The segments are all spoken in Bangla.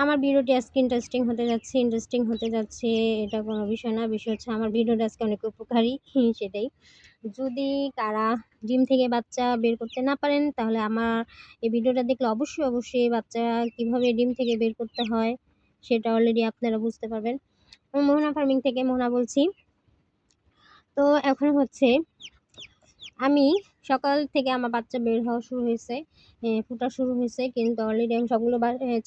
আমার ভিডিওটি আজকে ইন্টারেস্টিং হতে যাচ্ছে। এটা কোনো বিষয় না। বিষয় হচ্ছে আমার ভিডিওটা আজকে অনেক উপকারী সেটাই। যদি কারা জিম থেকে বাচ্চা বের করতে না পারেন, তাহলে আমার এই ভিডিওটা দেখলে অবশ্যই বাচ্চা কিভাবে ডিম থেকে বের করতে হয় সেটা অলরেডি আপনারা বুঝতে পারবেন। মোহনা ফার্মিং থেকে মোহনা বলছি। তো এখন হচ্ছে আমি সকাল থেকে আমার বাচ্চা বের হওয়া শুরু হয়েছে, ফোটা শুরু হয়েছে, কিন্তু অলরেডি আমি সবগুলো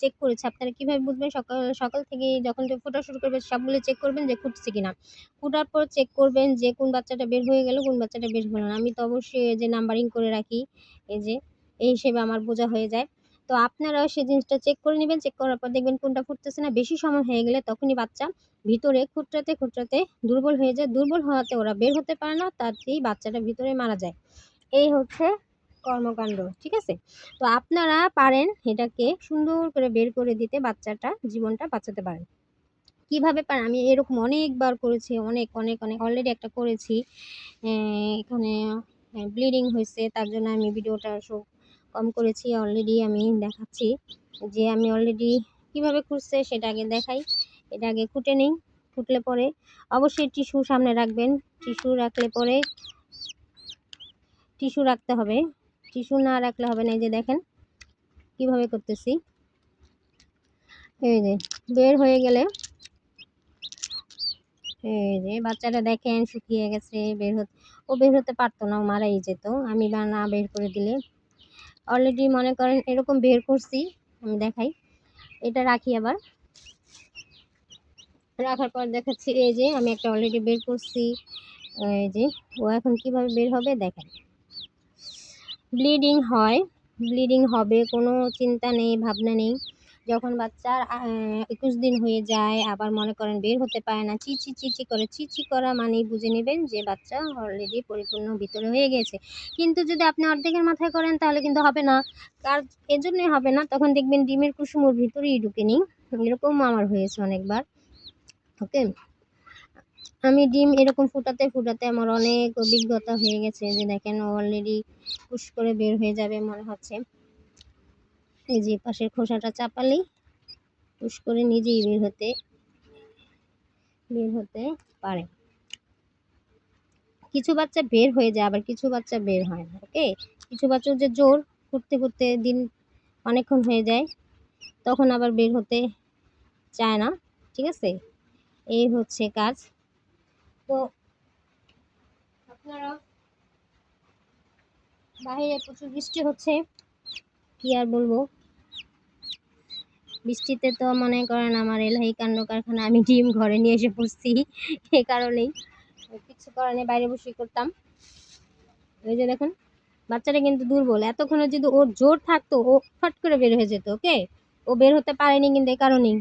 চেক করেছি। আপনারা কিভাবে বুঝবেন? সকাল সকাল থেকে যখন ফোটা শুরু করবে সবগুলো চেক করবেন যে ফুটছে কিনা। ফোটার পর চেক করবেন যে কোন বাচ্চাটা বের হয়ে গেল, কোন বাচ্চাটা বের হলো না। আমি তো অবশ্যই এই যে নাম্বারিং করে রাখি, এই যে এই হিসেবে আমার বোঝা হয়ে যায়। তো আপনারাও সেই জিনিসটা চেক করে নেবেন। চেক করার পর দেখবেন কোনটা ফুটতেছে না। বেশি সময় হয়ে গেলে তখনই বাচ্চা ভিতরে খুঁটরাতে দুর্বল হয়ে যায়। দুর্বল হওয়াতে ওরা বের হতে পারে না, তাতেই বাচ্চাটা ভিতরে মারা যায়। এই হচ্ছে কর্মকাণ্ড, ঠিক আছে? তো আপনারা পারেন এটাকে সুন্দর করে বের করে দিতে, বাচ্চাটা জীবনটা বাঁচাতে পারেন। কিভাবে পারেন? আমি এরকম অনেকবার করেছি, অনেক অলরেডি একটা করেছি। এখানে ব্লিডিং হয়েছে, তার জন্য আমি ভিডিওটা কম করেছি। অলরেডি আমি দেখাচ্ছি যে আমি অলরেডি কিভাবে খুঁজছে সেটা আগে দেখাই। এটা আগে কুটে নেই। কুটলে পরে অবশ্যই টিস্যু সামনে রাখবেন। টিস্যু রাখলে পরে টিস্যু রাখতে হবে। টিস্যু না রাখলে হবে না। এই যে দেখেন কিভাবে করতেছি। এই যে বের হয়ে গেলে, এই যে বাচ্চাটা দেখেন শুকিয়ে গেছে, বের হতে পারতো না, ও মারাই যেত আমি বা না বের করে দিলে। অলরেডি মনে করেন এরকম বের করছি, আমি দেখাই। এটা রাখি আবার। রাখার পর দেখাচ্ছি, এই যে আমি একটা অলরেডি বের করছি। এই যে ও এখন কিভাবে বের হবে দেখেন। ব্লিডিং হবে, কোনো চিন্তা নেই, ভাবনা নেই। যখন বাচ্চার 21 দিন হয়ে যায়, আবার মনে করেন বের হতে পারে না, চিচি করে, চিচি করা মানেই বুঝে নেবেন যে বাচ্চা অলরেডি পরিপূর্ণ ভিতরে হয়ে গেছে। কিন্তু যদি আপনি অর্ধেকের মাথায় করেন তাহলে কিন্তু হবে না। কার এজন্যই হবে না, তখন দেখবেন ডিমের কুসুম ওর ভিতরেই ঢুকেনি। এরকম আমার হয়েছে অনেকবার। ওকে, আমি ডিম এরকম ফুটাতে আমার অনেক অভিজ্ঞতা হয়ে গেছে। যে দেখেন অলরেডি পুশ করে বের হয়ে যাবে মনে হচ্ছে। এই যে পাশের খোসাটা চাপালেই পুশ করে নিজেই বের হতে পারে। কিছু বাচ্চা বের হয়ে যায়, আবার কিছু বাচ্চা বের হয় না। ওকে, কিছু বাচ্চা যে জোর করতে দিন অনেকক্ষণ হয়ে যায়, তখন আবার বের হতে চায় না। ঠিক আছে, এই হচ্ছে কাজ। তো আপনারা, বাইরে প্রচুর বৃষ্টি হচ্ছে, কি আর বলবো। বৃষ্টিতে তো মনে করেন আমার এলাহি কাণ্ড কারখানা, আমি ডিম ঘরে নিয়ে এসে পড়ছি এই কারণেই। কিছু করার নেই, বাইরে বসে করতাম। ওই যে দেখুন বাচ্চাটা কিন্তু দুর্বল। এতক্ষণে যদি ওর জোর থাকতো ও ফট করে বের হয়ে যেত। ওকে, ও বের হতে পারেনি কিন্তু এই কারণেই।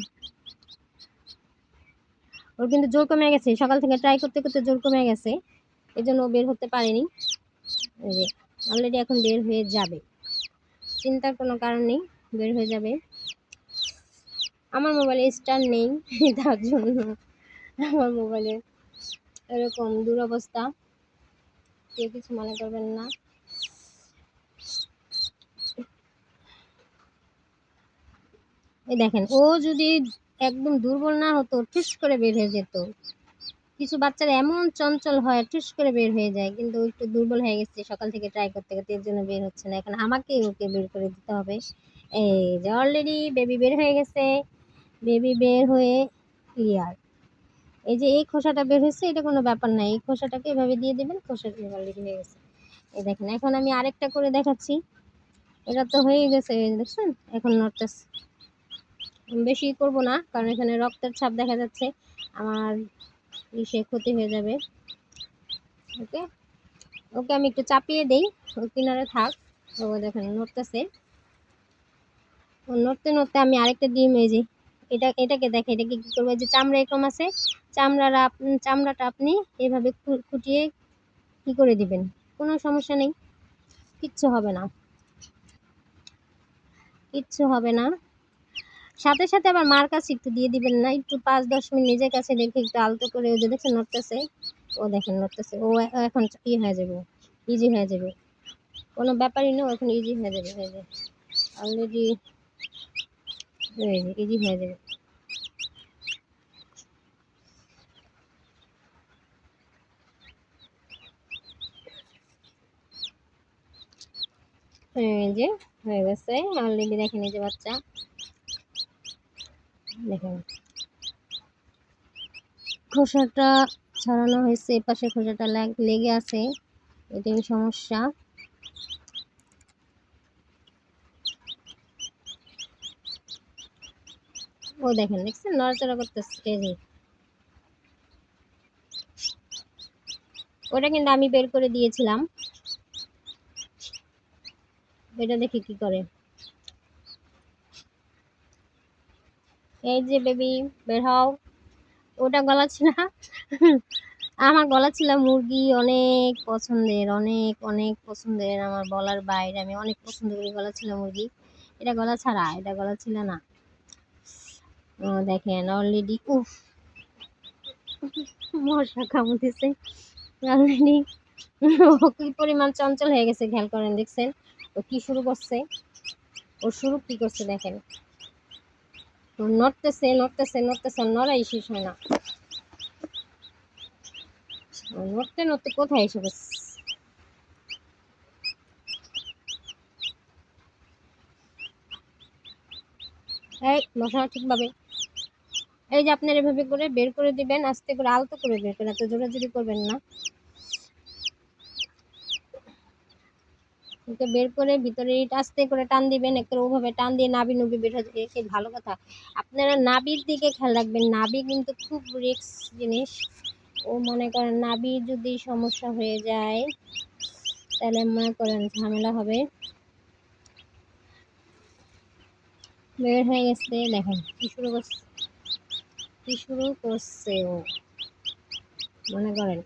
ওর কিন্তু জোর কমে গেছে, সকাল থেকে ট্রাই করতে জোর কমে গেছে, এই জন্য ও বের হতে পারেনি। এই যে অলরেডি এখন বের হয়ে যাবে, চিন্তার কোনো কারণ নেই, বের হয়ে যাবে। আমার মোবাইলে স্টার নেই তার জন্য আমার মোবাইলে এরকম দুরবস্থা, কেউ কিছু মনে করবেন না। এই দেখেন ও যদি একদম দুর্বল না হতো ঠুস করে বের হয়ে যেত। কিছু বাচ্চারা এমন চঞ্চল হয়, ঠুস করে বের হয়ে যায়, কিন্তু ও একটু দুর্বল হয়ে গেছে সকাল থেকে ট্রাই করতে এর জন্য বের হচ্ছে না। এখন আমাকে ওকে বের করে দিতে হবে। এই যে অলরেডি বেবি বের হয়ে গেছে, বেবি বের হয়ে ক্লিয়ার। এই যে এই খোসাটা বের হয়েছে, এটা কোনো ব্যাপার না, এই খোসাটাকে এভাবে দিয়ে দেবেন, খোসাটা অলরেডি হয়ে গেছে। এই দেখেন এখন আমি আরেকটা করে দেখাচ্ছি। এটা তো হয়ে গেছে, দেখছেন? এখন নড়তেছে। বেশি করব না, কারণ এখানে রক্তের ছাপ দেখা যাচ্ছে, আমার ইসে ক্ষতি হয়ে যাবে। ওকে, ওকে আমি একটু চাপিয়ে দেই, ও কিনারে থাক। ও দেখেন নড়তেছে। ও নড়তে আমি আরেকটা ডিম, এই যে এটাকে দেখে, এটাকে কি করবো, যে চামড়া এরকম আছে, চামড়াটা আপনি এভাবে খুঁটিয়ে কি করে দিবেন, কোনো সমস্যা নেই, কিচ্ছু হবে না, কিচ্ছু হবে না। সাথে সাথে আবার মার কাছে একটু দিয়ে দিবেন না, একটু 5-10 মিনিট নিজের কাছে রেখে একটু আলতো করে। ও যে দেখছেন নড়তেছে, ও দেখেন নড়তেছে, ও এখন হয়ে যাবে, ইজি হয়ে যাবে, কোনো ব্যাপারই না, এখন ইজি হয়ে যাবে। হয়ে যাবে অলরেডি ইজি হয়ে যাবে। এই যে হয়ে গেছে অলরেডি, দেখেন এই যে বাচ্চা, দেখেন খোসাটা ছাড়ানো হয়েছে, এপাশে খোসাটা লেগে আছে, এটাই সমস্যা। ও দেখেন, দেখছেন নড়াচড়া করতেছে, এই যে ওটা কিন্তু আমি বের করে দিয়েছিলাম, এটা দেখি কি করে। এই যে বেবি, বের হও। ওটা গলা ছিল না, আমার গলা ছিল মুরগি, অনেক পছন্দের, অনেক অনেক পছন্দের, আমার বলার বাইরে, আমি অনেক পছন্দ করি গলা ছিল মুরগি। এটা গলা ছাড়া, এটা গলা ছিল না। ও দেখেন অলরেডি, উফ, মশা কামড়েছে অলরেডি। ও কি পরিমাণ চঞ্চল হয়ে গেছে খেয়াল করেন, দেখছেন ও কি শুরু করছে, ও শুরু কি করছে দেখেন, ও নড়তেছে নড়তেছে নড়তেছে, নড়াই শেষ হয় না, ও নড়তে নড়তে কোথায় এসে গেছে। এই বসা ঠিকভাবে। এই যে আপনার এভাবে করে বের করে দিবেন, আস্তে করে আলতো করে বের করেন, এত জোরাজুরি করবেন না। ওকে বের করে ভিতরে ইট আস্তে করে টান দিবেন, একটু ওভাবে টান দিয়ে নাভি নুবি বের হয়ে যাবে, ভালো কথা। আপনারা নাভির দিকে খেয়াল রাখবেন, নাভি কিন্তু খুব রিস্ক জিনিস। ও মনে করেন নাভি যদি সমস্যা হয়ে যায় তাহলে মনে করেন ঝামেলা হবে। বের হয়ে গেছে, দেখেন কি শুরু করছে, কি শুরু করছে ও, মনে করেন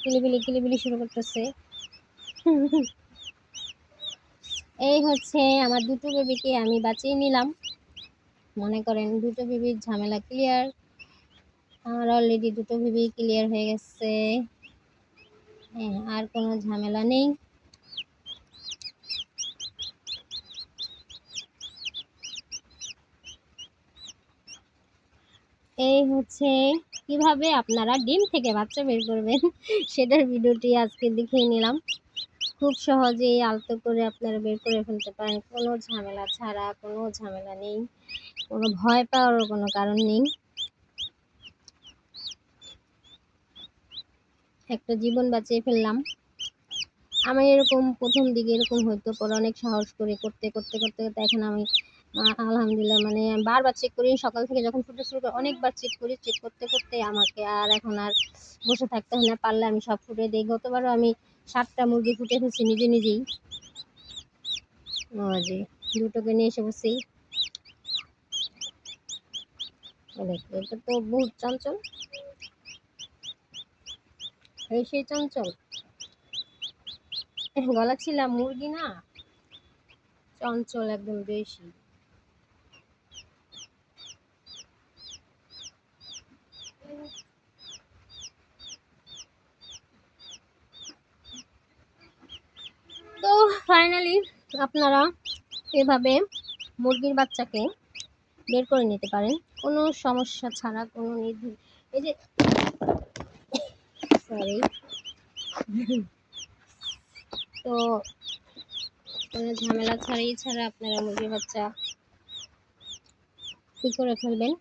কিলিবিলি কিলিবিলি শুরু করতেছে। এই হচ্ছে আমার দুটো বেবিকে আমি বাঁচিয়ে নিলাম, মনে করেন দুটো বেবির ঝামেলা ক্লিয়ার, আমার অলরেডি দুটো বেবি ক্লিয়ার হয়ে গেছে। হ্যাঁ, আর কোনো ঝামেলা নেই। এই হচ্ছে কিভাবে আপনারা ডিম থেকে বাচ্চা বের করবেন সেটার ভিডিওটি আজকে দেখিয়ে নিলাম। খুব সহজেই আলতো করে আপনারা বের করে ফেলতে পারেন, কোনো ঝামেলা ছাড়া, কোনো ঝামেলা নেই, কোনো ভয় পাওয়ারও কোনো কারণ নেই। একটা জীবন বাঁচিয়ে ফেললাম। আমি এরকম প্রথম দিকে এরকম হইতো, পরে অনেক সাহস করে করতে করতে করতে করতে এখন আমি আলহামদুলিল্লাহ, মানে বারবার চেক করি, সকাল থেকে যখন ফুটে শুরু করি অনেকবার চেক করি, চেক করতে করতে আমাকে আর এখন আর বসে থাকতে হয় না, পারলে আমি সব ফুটে দিই। গতবারও আমি 7টা মুরগি ফুটে ফেলছি নিজে নিজেই। ও জি, দুটোকে নিয়ে এসে বসেই, এটা তো বহুত চঞ্চল, এই সেই চঞ্চল, গলা ছিলাম মুরগি না, চঞ্চল একদম বেশি। তো ফাইনালি আপনারা এভাবে মুরগির বাচ্চাকে বের করে নিতে পারেন কোনো সমস্যা ছাড়া, কোনো এই যে সরি, তো কোনো ঝামেলা ছাড়া আপনারা মুরগির বাচ্চা কি করে ফেলবেন।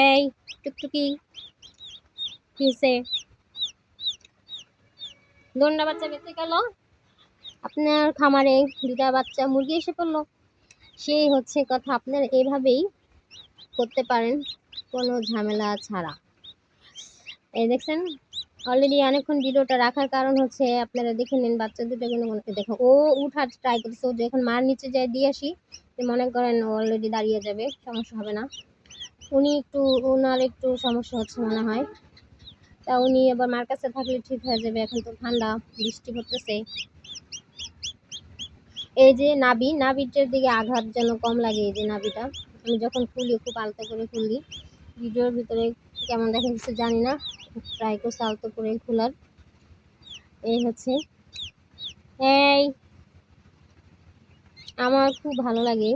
এই টুকটুকি, কিসে দন্ডা বাচ্চা বেঁচে গেল, আপনার খামারে দুটা বাচ্চা মুরগি এসে পড়লো, সেই হচ্ছে কথা। আপনারা এভাবেই করতে পারেন কোনো ঝামেলা ছাড়া। এই দেখছেন অলরেডি অনেকক্ষণ ভিডিওটা রাখার কারণ হচ্ছে আপনারা দেখে নিন বাচ্চা দুটো কিন্তু মনে দেখো ও উঠার ট্রাই করছে, ও যখন মার নিচে যায় দিয়ে আসি মনে করেন অলরেডি দাঁড়িয়ে যাবে, সমস্যা হবে না। উনি একটু, ওনার একটু সমস্যা হচ্ছে মনে হয়, তা উনি আবার মার কাছে থাকলে ঠিক হয়ে যাবে, এখন তো ঠান্ডা বৃষ্টি পড়তেছে। এই যে নাভিটার দিকে আঘাত যেন কম লাগে, এই যে নাভিটা আমি যখন খুলি খুব আলতো করে খুলি, ভিডিওর ভিতরে কেমন দেখা যাচ্ছে জানি না, ট্রাই করছে আলতো করে খোলার। এই হচ্ছে, এই আমার খুব ভালো লাগে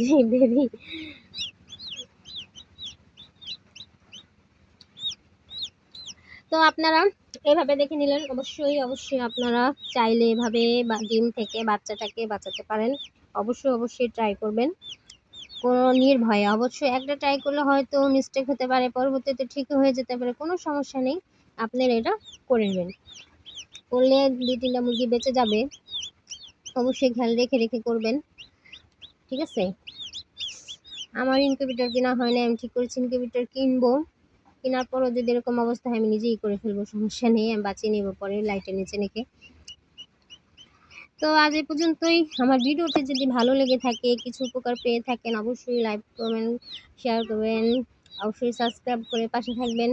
যে বেবি। তো আপনারা এভাবে দেখে নিলেন। অবশ্যই আপনারা চাইলে এভাবে বা ডিম থেকে বাচ্চাটাকে বাঁচাতে পারেন। অবশ্যই ট্রাই করবেন। কোনো নির্ভয়ে অবশ্যই একটা ট্রাই করলে হয়তো মিস্টেক হতে পারে, পরবর্তীতে ঠিকও হয়ে যেতে পারে, কোনো সমস্যা নেই। আপনারা এটা করে নেবেন, করলে 2-3টা মুরগি বেঁচে যাবে। অবশ্যই খেয়াল রেখে করবেন, ঠিক আছে? আমার ইনকিউবেটর কেনা হয় না, আমি ঠিক করেছি ইনকিউবেটর কিনবো। কেনার পরও যদি এরকম অবস্থা হয় আমি নিজেই করে ফেলবো, সমস্যা নেই, আমি বাঁচিয়ে নেবো পরে লাইটের নিচে রেখে। তো আজ এই পর্যন্তই। আমার ভিডিওটি যদি ভালো লেগে থাকে, কিছু উপকার পেয়ে থাকেন, অবশ্যই লাইক কমেন্ট শেয়ার করবেন, অবশ্যই সাবস্ক্রাইব করে পাশে থাকবেন।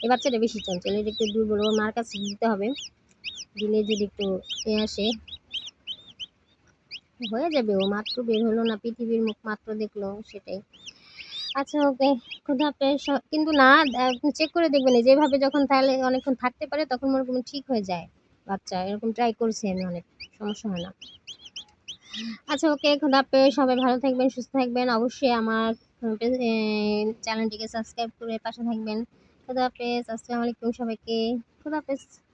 এই বাচ্চাটা বেশি চঞ্চল, এটা একটু দুর্বল, ওর মার কাছে দিতে হবে, দিলে যদি একটু আসে হয়ে যাবে। ও মাত্র বের হলো না, পৃথিবীর মুখ মাত্র দেখলো, সেটাই। আচ্ছা, ওকে, খুদা হাফেজ। কিন্তু না, চেক করে দেখবেন, যেভাবে যখন তাহলে অনেকক্ষণ থাকতে পারে তখন মনে করবেন ঠিক হয়ে যায় বাচ্চা, এরকম ট্রাই করছি আমি অনেক, সমস্যা হয় না। আচ্ছা, ওকে, খুদা হাফেজ। সবাই ভালো থাকবেন, সুস্থ থাকবেন। অবশ্যই আমার চ্যানেলটিকে সাবস্ক্রাইব করে পাশে থাকবেন। খুদা হাফেজ, আসসালামু আলাইকুম সবাইকে। খুদা হাফেজ।